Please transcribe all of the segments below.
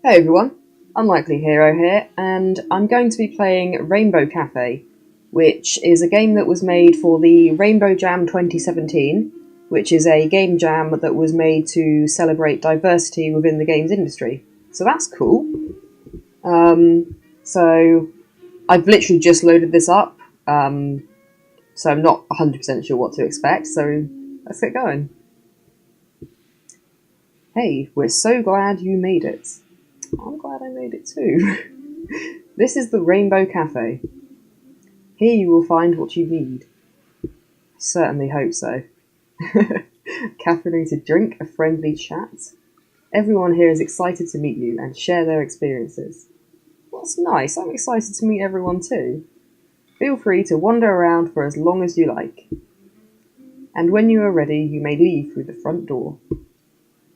Hey everyone, Unlikely Hero here, and I'm going to be playing Rainbow Cafe, which is a game that was made for the Rainbow Jam 2017, which is a game jam that was made to celebrate diversity within the games industry. So that's cool. So I've literally just loaded this up, so I'm not 100% sure what to expect, so let's get going. Hey, we're so glad you made it. I'm glad I made it too. This is the Rainbow Cafe. Here you will find what you need. I certainly hope so. Caffeinated drink, a friendly chat. Everyone here is excited to meet you and share their experiences. Well, that's nice. I'm excited to meet everyone too. Feel free to wander around for as long as you like. And when you are ready, you may leave through the front door.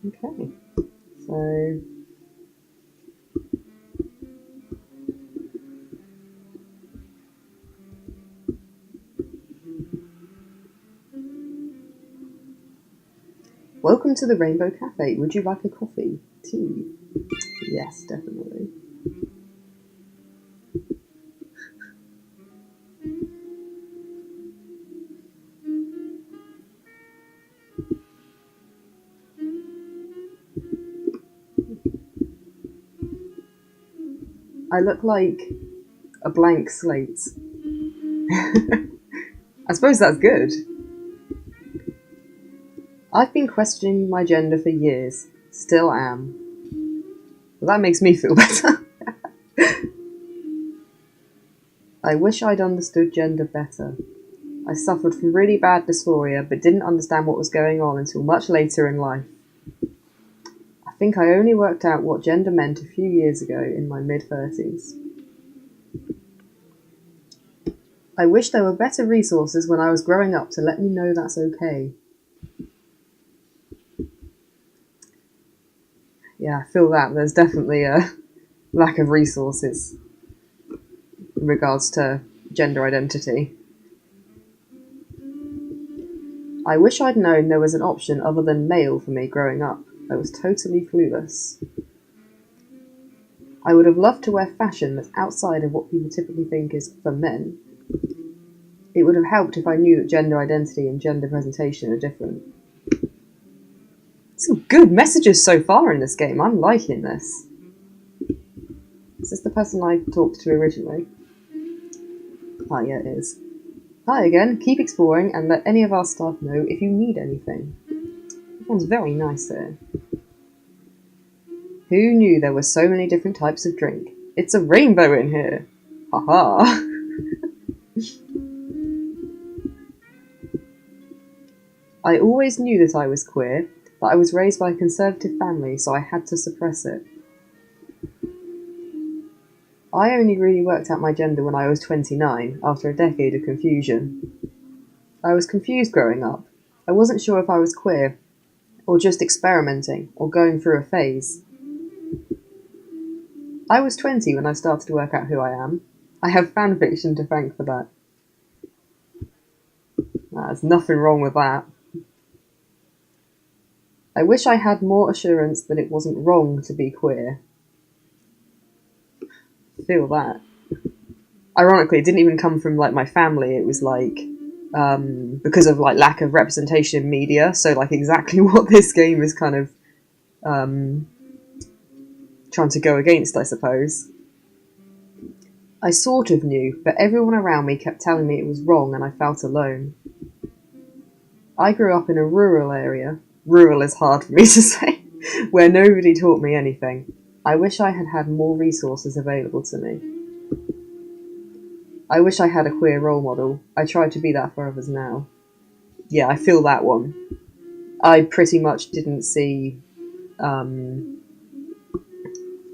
Okay. So welcome to the Rainbow Cafe. Would you like a coffee? Tea? Yes, definitely. I look like a blank slate. I suppose that's good. I've been questioning my gender for years. Still am. Well, that makes me feel better. I wish I'd understood gender better. I suffered from really bad dysphoria, but didn't understand what was going on until much later in life. I think I only worked out what gender meant a few years ago in my mid-30s. I wish there were better resources when I was growing up to let me know that's okay. Yeah, I feel that. There's definitely a lack of resources in regards to gender identity. I wish I'd known there was an option other than male for me growing up. I was totally clueless. I would have loved to wear fashion that's outside of what people typically think is for men. It would have helped if I knew that gender identity and gender presentation are different. Some good messages so far in this game. I'm liking this. Is this the person I talked to originally? Ah, yeah, it is. Hi again. Keep exploring and let any of our staff know if you need anything. Everyone's very nice here. Who knew there were so many different types of drink? It's a rainbow in here. Haha. I always knew that I was queer, but I was raised by a conservative family, so I had to suppress it. I only really worked out my gender when I was 29, after a decade of confusion. I was confused growing up. I wasn't sure if I was queer, or just experimenting, or going through a phase. I was 20 when I started to work out who I am. I have fanfiction to thank for that. There's nothing wrong with that. I wish I had more assurance that it wasn't wrong to be queer. Feel that. Ironically, it didn't even come from like my family. It was like because of like lack of representation in media. So like exactly what this game is kind of trying to go against, I suppose. I sort of knew, but everyone around me kept telling me it was wrong and I felt alone. I grew up in a rural area. Rural is hard for me to say, where nobody taught me anything. I wish I had had more resources available to me. I wish I had a queer role model. I try to be that for others now. Yeah, I feel that one. I pretty much didn't see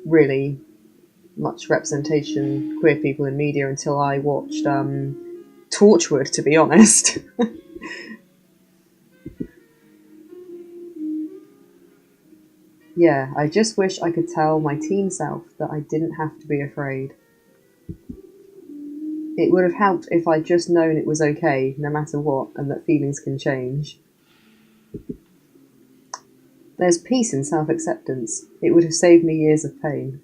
really much representation queer people in media until I watched Torchwood, to be honest. Yeah, I just wish I could tell my teen self that I didn't have to be afraid. It would have helped if I'd just known it was okay, no matter what, and that feelings can change. There's peace in self-acceptance. It would have saved me years of pain.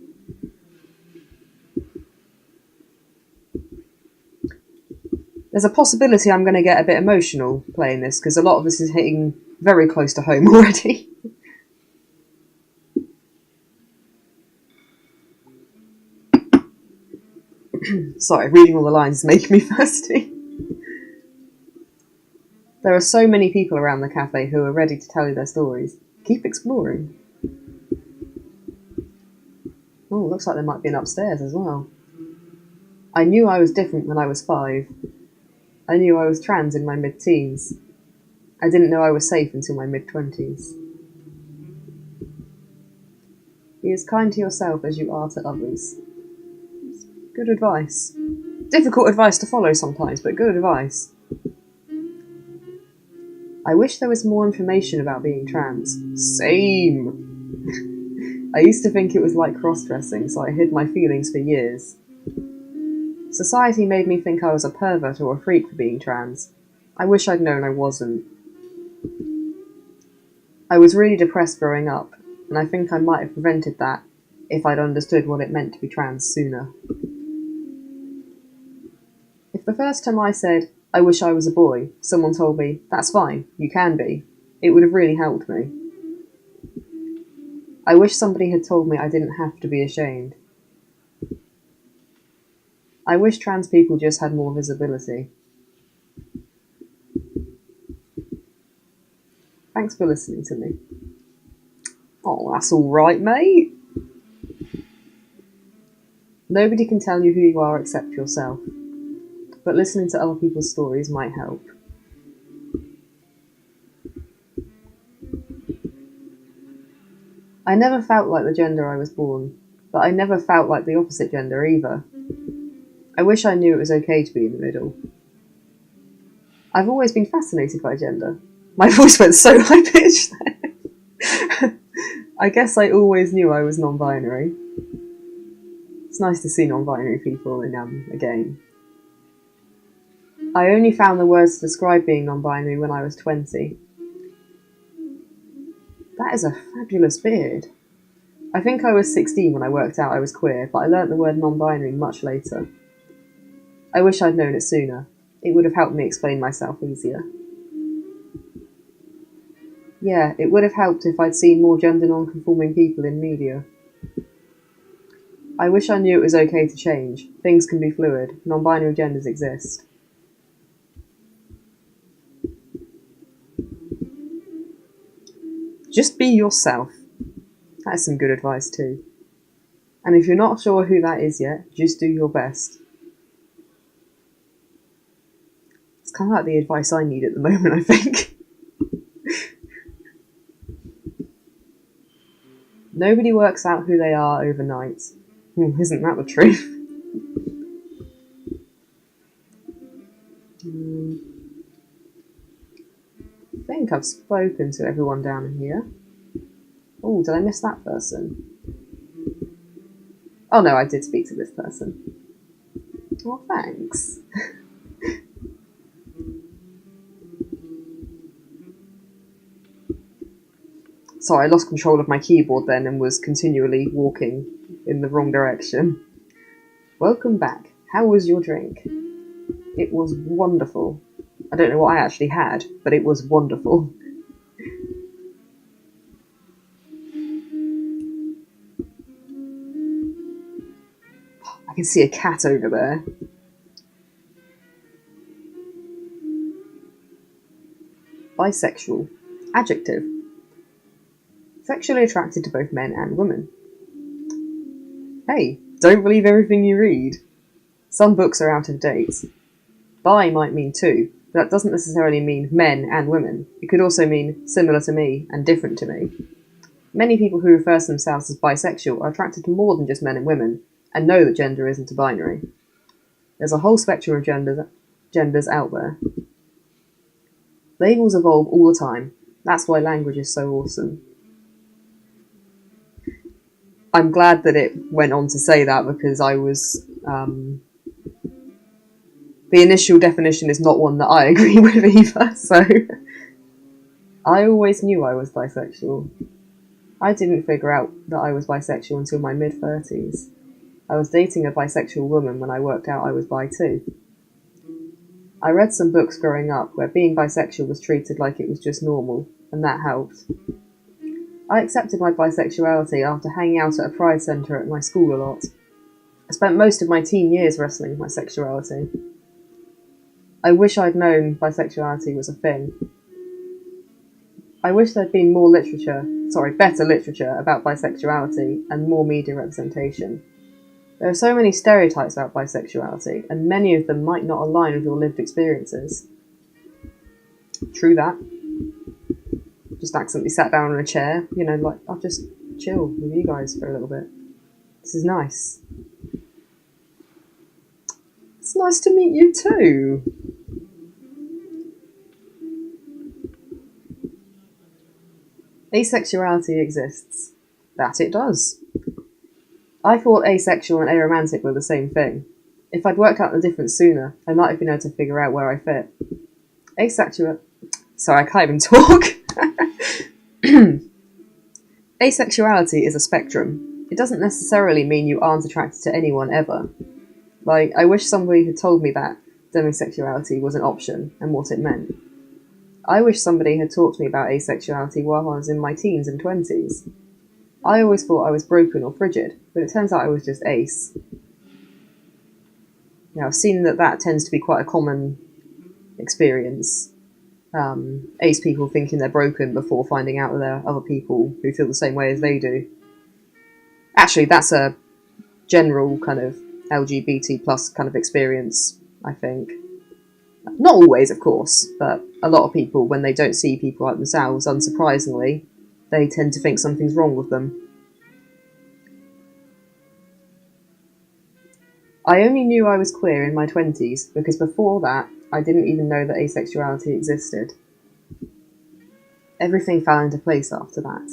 There's a possibility I'm going to get a bit emotional playing this, because a lot of this is hitting very close to home already. Sorry, reading all the lines is making me thirsty. There are so many people around the cafe who are ready to tell you their stories. Keep exploring. Oh, looks like there might be an upstairs as well. I knew I was different when I was 5. I knew I was trans in my mid-teens. I didn't know I was safe until my mid-20s. Be as kind to yourself as you are to others. Good advice. Difficult advice to follow sometimes, but good advice. I wish there was more information about being trans. Same! I used to think it was like cross-dressing, so I hid my feelings for years. Society made me think I was a pervert or a freak for being trans. I wish I'd known I wasn't. I was really depressed growing up, and I think I might have prevented that if I'd understood what it meant to be trans sooner. If the first time I said, I wish I was a boy, someone told me, that's fine, you can be, it would have really helped me. I wish somebody had told me I didn't have to be ashamed. I wish trans people just had more visibility. Thanks for listening to me. Oh, that's all right, mate. Nobody can tell you who you are except yourself, but listening to other people's stories might help. I never felt like the gender I was born, but I never felt like the opposite gender either. I wish I knew it was okay to be in the middle. I've always been fascinated by gender. My voice went so high-pitched there. I guess I always knew I was non-binary. It's nice to see non-binary people in a game. I only found the words to describe being non-binary when I was 20. That is a fabulous beard. I think I was 16 when I worked out I was queer, but I learnt the word non-binary much later. I wish I'd known it sooner. It would have helped me explain myself easier. Yeah, it would have helped if I'd seen more gender non-conforming people in media. I wish I knew it was okay to change. Things can be fluid. Non-binary genders exist. Just be yourself. That's some good advice too. And if you're not sure who that is yet, just do your best. It's kind of like the advice I need at the moment, I think. Nobody works out who they are overnight. Isn't that the truth? I think I've spoken to everyone down here. Oh, did I miss that person? Oh no, I did speak to this person. Well, thanks. Sorry, I lost control of my keyboard then and was continually walking in the wrong direction. Welcome back. How was your drink? It was wonderful. I don't know what I actually had, but it was wonderful. I can see a cat over there. Bisexual. Adjective. Sexually attracted to both men and women. Hey, don't believe everything you read. Some books are out of date. Bi might mean two, but that doesn't necessarily mean men and women. It could also mean similar to me and different to me. Many people who refer to themselves as bisexual are attracted to more than just men and women, and know that gender isn't a binary. There's a whole spectrum of genders out there. Labels evolve all the time. That's why language is so awesome. I'm glad that it went on to say that, because I was... the initial definition is not one that I agree with either, so... I always knew I was bisexual. I didn't figure out that I was bisexual until my mid-30s. I was dating a bisexual woman when I worked out I was bi too. I read some books growing up where being bisexual was treated like it was just normal, and that helped. I accepted my bisexuality after hanging out at a pride centre at my school a lot. I spent most of my teen years wrestling with my sexuality. I wish I'd known bisexuality was a thing. I wish there'd been better literature about bisexuality and more media representation. There are so many stereotypes about bisexuality, and many of them might not align with your lived experiences. True that. Just accidentally sat down in a chair, I'll just chill with you guys for a little bit. This is nice. It's nice to meet you too. Asexuality exists. That it does. I thought asexual and aromantic were the same thing. If I'd worked out the difference sooner, I might have been able to figure out where I fit. Sorry, I can't even talk. Asexuality is a spectrum. It doesn't necessarily mean you aren't attracted to anyone ever. I wish somebody had told me that demisexuality was an option and what it meant. I wish somebody had taught me about asexuality while I was in my teens and 20s. I always thought I was broken or frigid, but it turns out I was just ace. I've seen that tends to be quite a common experience. Ace people thinking they're broken before finding out that there are other people who feel the same way as they do. Actually, that's a general kind of LGBT plus kind of experience, I think. Not always, of course, but a lot of people, when they don't see people like themselves, unsurprisingly, they tend to think something's wrong with them. I only knew I was queer in my 20s, because before that, I didn't even know that asexuality existed. Everything fell into place after that.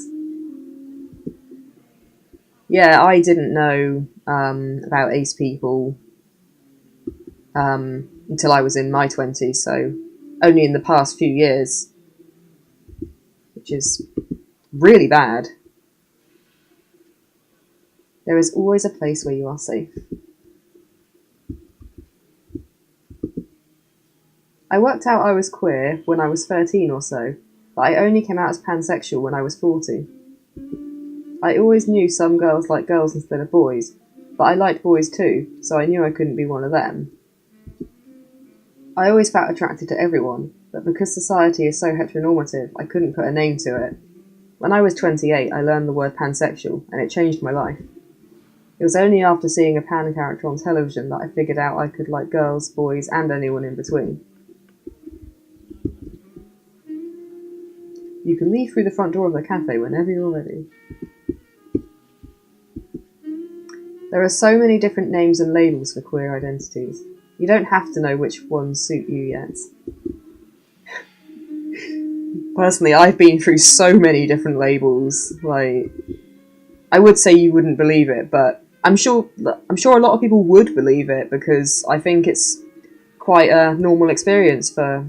Yeah, I didn't know about ace people until I was in my 20s, so only in the past few years, which is really bad. There is always a place where you are safe. I worked out I was queer when I was 13 or so, but I only came out as pansexual when I was 40. I always knew some girls liked girls instead of boys, but I liked boys too, so I knew I couldn't be one of them. I always felt attracted to everyone, but because society is so heteronormative, I couldn't put a name to it. When I was 28, I learned the word pansexual, and it changed my life. It was only after seeing a pan character on television that I figured out I could like girls, boys, and anyone in between. You can leave through the front door of the cafe whenever you're ready. There are so many different names and labels for queer identities. You don't have to know which ones suit you yet. Personally, I've been through so many different labels. I would say you wouldn't believe it, but I'm sure a lot of people would believe it, because I think it's quite a normal experience for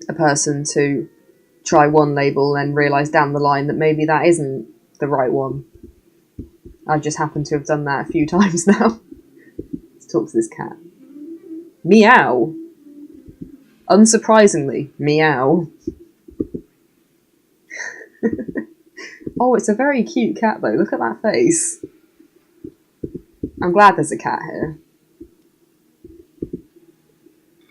a person to try one label and realise down the line that maybe that isn't the right one. I've just happened to have done that a few times now. Let's talk to this cat. Meow. Unsurprisingly, meow. Oh, it's a very cute cat though. Look at that face. I'm glad there's a cat here.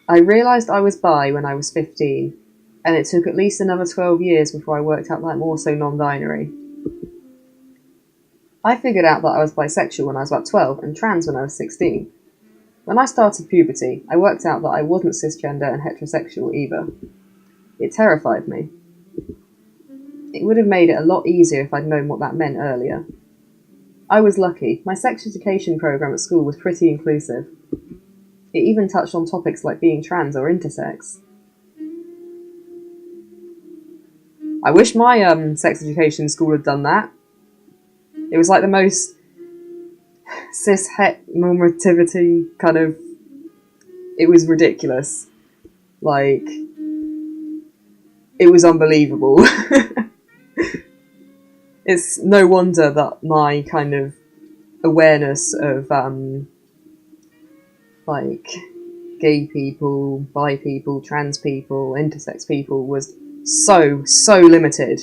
I realised I was bi when I was 15, and it took at least another 12 years before I worked out that I'm also non-binary. I figured out that I was bisexual when I was about 12 and trans when I was 16. When I started puberty, I worked out that I wasn't cisgender and heterosexual either. It terrified me. It would have made it a lot easier if I'd known what that meant earlier. I was lucky. My sex education program at school was pretty inclusive. It even touched on topics like being trans or intersex. I wish my sex education school had done that. It was like the most cis-het normativity kind of... It was ridiculous. It was unbelievable. It's no wonder that my kind of awareness of like gay people, bi people, trans people, intersex people was so limited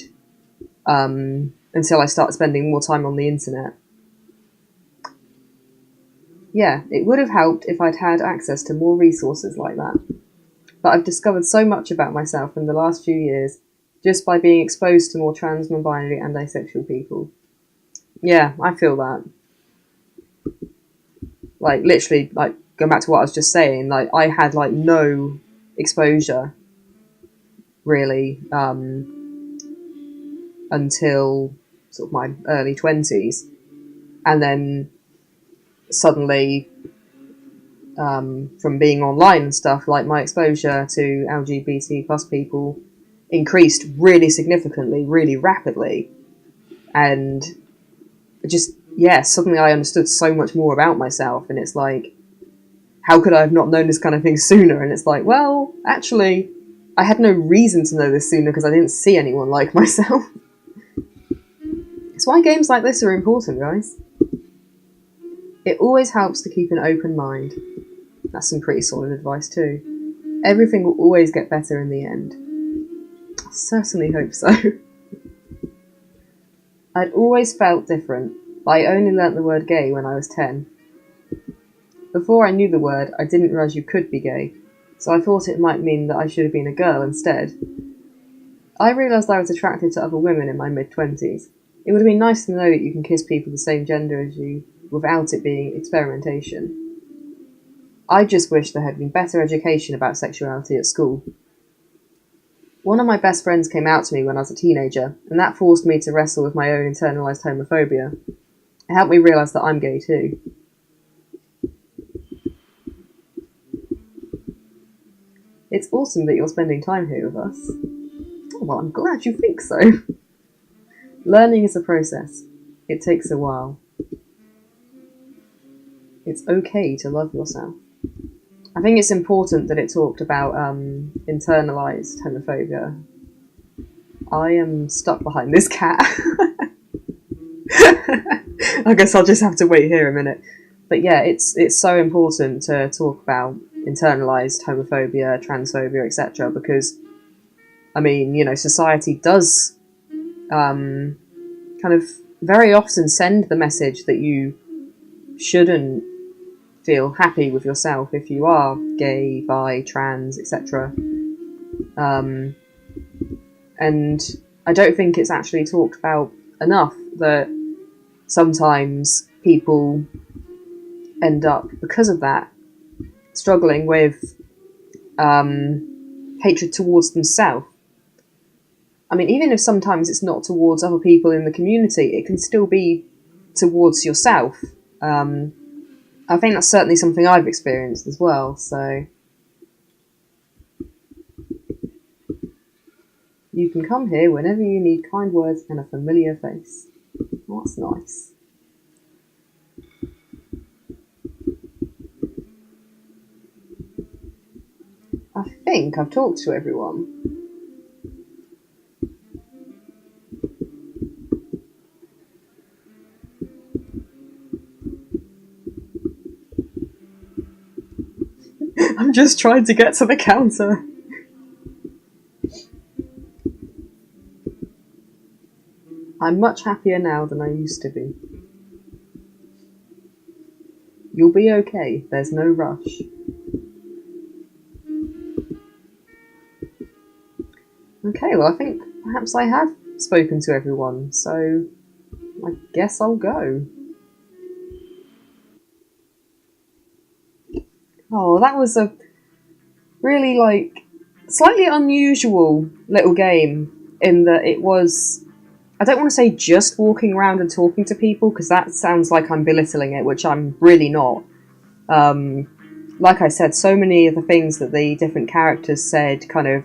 until I started spending more time on the internet. Yeah, it would have helped if I'd had access to more resources like that. But I've discovered so much about myself in the last few years just by being exposed to more trans, non-binary and asexual people. Yeah, I feel that. Like, literally, like, going back to what I was just saying, like, I had, like, no exposure, really, until sort of my early 20s. And then suddenly, from being online and stuff, like, my exposure to LGBT plus people increased really significantly, really rapidly. And just, yeah, suddenly I understood so much more about myself. And it's like, how could I have not known this kind of thing sooner? And it's like, well, actually, I had no reason to know this sooner because I didn't see anyone like myself. It's why games like this are important, guys. It always helps to keep an open mind. That's some pretty solid advice too. Everything will always get better in the end. I certainly hope so. I'd always felt different, but I only learnt the word gay when I was 10. Before I knew the word, I didn't realise you could be gay, so I thought it might mean that I should have been a girl instead. I realised I was attracted to other women in my mid-20s. It would have been nice to know that you can kiss people the same gender as you without it being experimentation. I just wish there had been better education about sexuality at school. One of my best friends came out to me when I was a teenager, and that forced me to wrestle with my own internalised homophobia. It helped me realise that I'm gay too. It's awesome that you're spending time here with us. Oh, well, I'm glad you think so. Learning is a process. It takes a while. It's okay to love yourself. I think it's important that it talked about internalised homophobia. I am stuck behind this cat. I guess I'll just have to wait here a minute. But yeah, it's so important to talk about internalised homophobia, transphobia, etc. Because, I mean, you know, society does kind of very often send the message that you shouldn't feel happy with yourself if you are gay, bi, trans, etc. And I don't think it's actually talked about enough that sometimes people end up, because of that, struggling with hatred towards themselves. I mean, even if sometimes it's not towards other people in the community, it can still be towards yourself. I think that's certainly something I've experienced as well, so you can come here whenever you need kind words and a familiar face. Oh, that's nice. I think I've talked to everyone. I'm just trying to get to the counter. I'm much happier now than I used to be. You'll be okay, there's no rush. Okay, well, I think perhaps I have spoken to everyone, so I guess I'll go. Oh, that was a really, like, slightly unusual little game in that it was, I don't want to say just walking around and talking to people, because that sounds like I'm belittling it, which I'm really not. Like I said, so many of the things that the different characters said kind of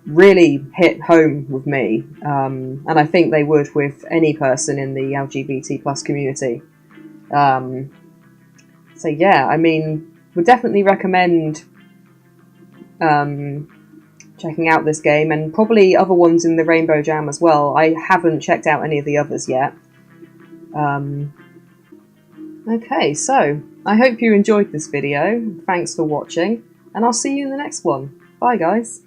really hit home with me, and I think they would with any person in the LGBT plus community. So yeah, I mean, would definitely recommend checking out this game, and probably other ones in the Rainbow Jam as well. I haven't checked out any of the others yet. Okay, so I hope you enjoyed this video. Thanks for watching, and I'll see you in the next one. Bye, guys.